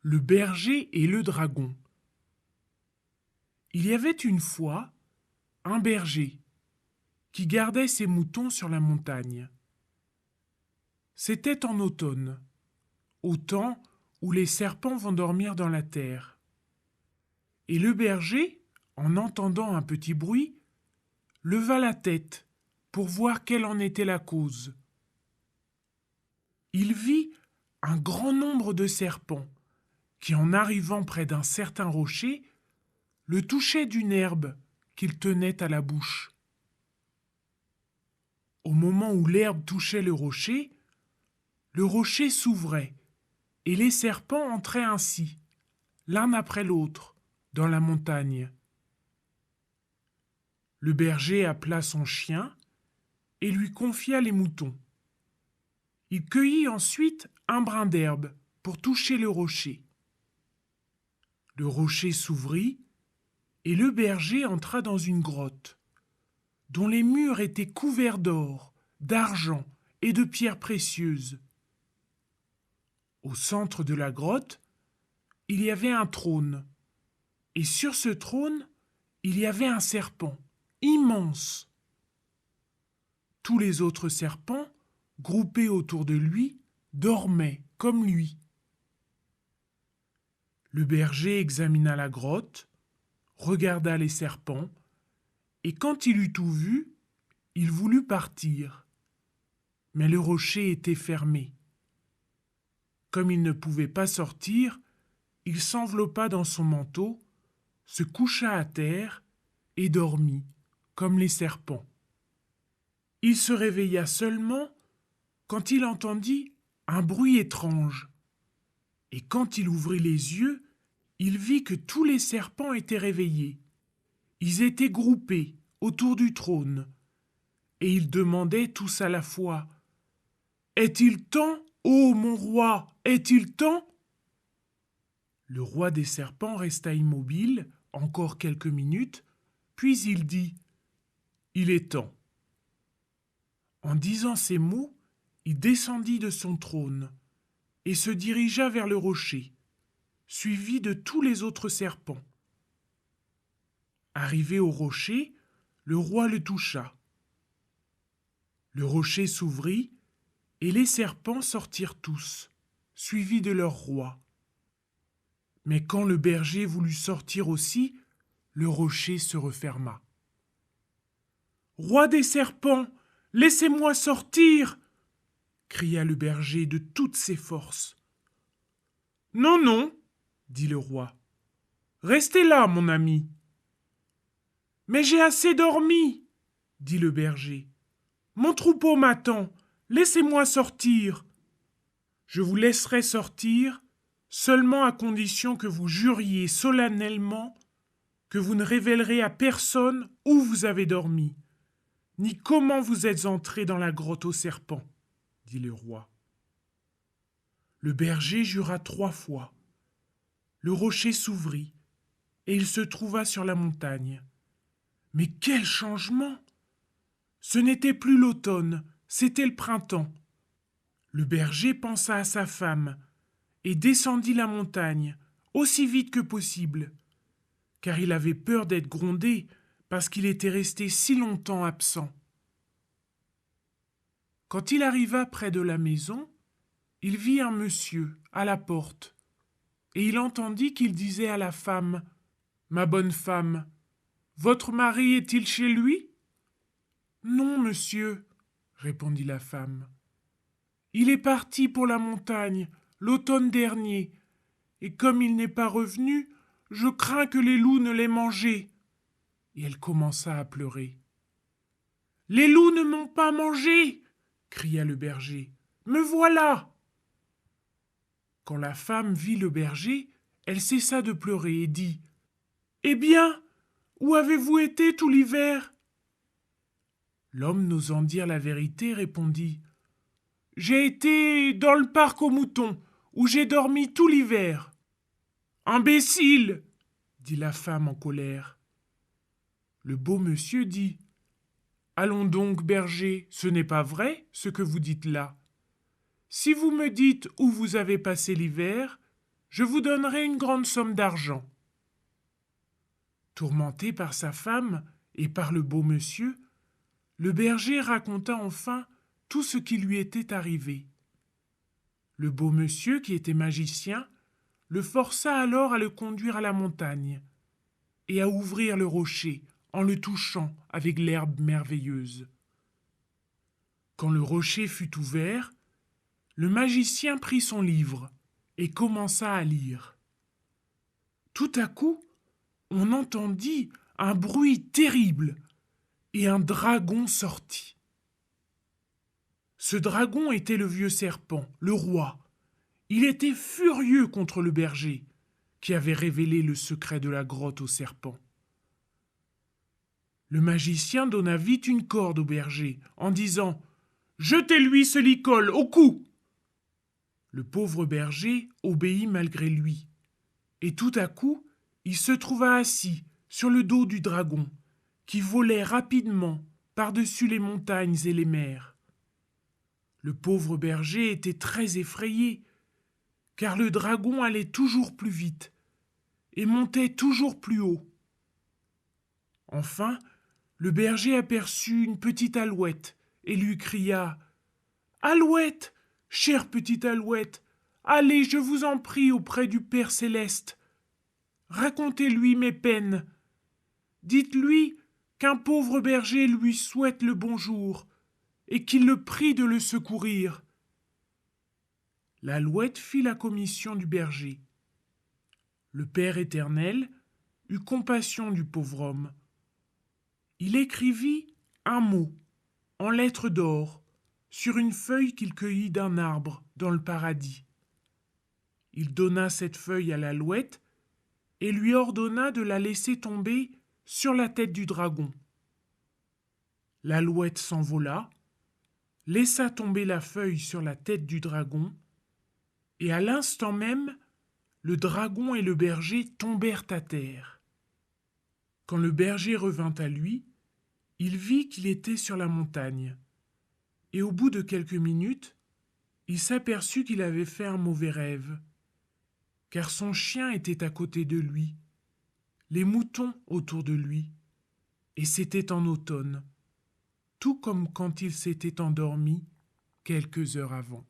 Le berger et le dragon. Il y avait une fois un berger qui gardait ses moutons sur la montagne. C'était en automne, au temps où les serpents vont dormir dans la terre. Et le berger, en entendant un petit bruit, leva la tête pour voir quelle en était la cause. Il vit un grand nombre de serpents qui, en arrivant près d'un certain rocher, le touchaient d'une herbe qu'il tenait à la bouche. Au moment où l'herbe touchait le rocher s'ouvrait et les serpents entraient ainsi, l'un après l'autre, dans la montagne. Le berger appela son chien et lui confia les moutons. Il cueillit ensuite un brin d'herbe pour toucher le rocher. Le rocher s'ouvrit et le berger entra dans une grotte, dont les murs étaient couverts d'or, d'argent et de pierres précieuses. Au centre de la grotte, il y avait un trône, et sur ce trône, il y avait un serpent, immense. Tous les autres serpents, groupés autour de lui, dormaient comme lui. Le berger examina la grotte, regarda les serpents, et quand il eut tout vu, il voulut partir. Mais le rocher était fermé. Comme il ne pouvait pas sortir, il s'enveloppa dans son manteau, se coucha à terre et dormit, comme les serpents. Il se réveilla seulement quand il entendit un bruit étrange. Et quand il ouvrit les yeux, il vit que tous les serpents étaient réveillés. Ils étaient groupés autour du trône, et ils demandaient tous à la fois « Est-il temps, ô mon roi, est-il temps ?» Le roi des serpents resta immobile encore quelques minutes, puis il dit « Il est temps ». En disant ces mots, il descendit de son trône et se dirigea vers le rocher, suivi de tous les autres serpents. Arrivé au rocher, le roi le toucha. Le rocher s'ouvrit et les serpents sortirent tous, suivis de leur roi. Mais quand le berger voulut sortir aussi, le rocher se referma. « Roi des serpents, laissez-moi sortir !» cria le berger de toutes ses forces. « Non, non, » dit le roi. « Restez là, mon ami. »« Mais j'ai assez dormi, » dit le berger. « Mon troupeau m'attend, laissez-moi sortir. »« Je vous laisserai sortir, seulement à condition que vous juriez solennellement que vous ne révélerez à personne où vous avez dormi, ni comment vous êtes entré dans la grotte aux serpents, » dit le roi. Le berger jura 3 fois. Le rocher s'ouvrit et il se trouva sur la montagne. Mais quel changement! Ce n'était plus l'automne, c'était le printemps. Le berger pensa à sa femme et descendit la montagne aussi vite que possible, car il avait peur d'être grondé parce qu'il était resté si longtemps absent. Quand il arriva près de la maison, il vit un monsieur à la porte, et il entendit qu'il disait à la femme « Ma bonne femme, votre mari est-il chez lui ?»« Non, monsieur, » répondit la femme. « Il est parti pour la montagne l'automne dernier, et comme il n'est pas revenu, je crains que les loups ne l'aient mangé. » Et elle commença à pleurer. « Les loups ne m'ont pas mangé !» cria le berger. « Me voilà !» Quand la femme vit le berger, elle cessa de pleurer et dit « Eh bien, où avez-vous été tout l'hiver ?» L'homme, n'osant dire la vérité, répondit « J'ai été dans le parc aux moutons, où j'ai dormi tout l'hiver. »« Imbécile !» dit la femme en colère. Le beau monsieur dit « Allons donc, berger, ce n'est pas vrai, ce que vous dites là. Si vous me dites où vous avez passé l'hiver, je vous donnerai une grande somme d'argent. » Tourmenté par sa femme et par le beau monsieur, le berger raconta enfin tout ce qui lui était arrivé. Le beau monsieur, qui était magicien, le força alors à le conduire à la montagne et à ouvrir le rocher en le touchant avec l'herbe merveilleuse. Quand le rocher fut ouvert, le magicien prit son livre et commença à lire. Tout à coup, on entendit un bruit terrible et un dragon sortit. Ce dragon était le vieux serpent, le roi. Il était furieux contre le berger, qui avait révélé le secret de la grotte au serpent. Le magicien donna vite une corde au berger, en disant « Jetez-lui ce licol au cou !» Le pauvre berger obéit malgré lui, et tout à coup, il se trouva assis sur le dos du dragon, qui volait rapidement par-dessus les montagnes et les mers. Le pauvre berger était très effrayé, car le dragon allait toujours plus vite et montait toujours plus haut. Enfin, le berger aperçut une petite alouette et lui cria « Alouette, chère petite alouette, allez, je vous en prie, auprès du Père céleste. Racontez-lui mes peines. Dites-lui qu'un pauvre berger lui souhaite le bonjour et qu'il le prie de le secourir. » L'alouette fit la commission du berger. Le Père éternel eut compassion du pauvre homme. Il écrivit un mot, en lettres d'or, sur une feuille qu'il cueillit d'un arbre dans le paradis. Il donna cette feuille à l'alouette et lui ordonna de la laisser tomber sur la tête du dragon. L'alouette s'envola, laissa tomber la feuille sur la tête du dragon, et à l'instant même, le dragon et le berger tombèrent à terre. Quand le berger revint à lui, il vit qu'il était sur la montagne, et au bout de quelques minutes, il s'aperçut qu'il avait fait un mauvais rêve, car son chien était à côté de lui, les moutons autour de lui, et c'était en automne, tout comme quand il s'était endormi quelques heures avant.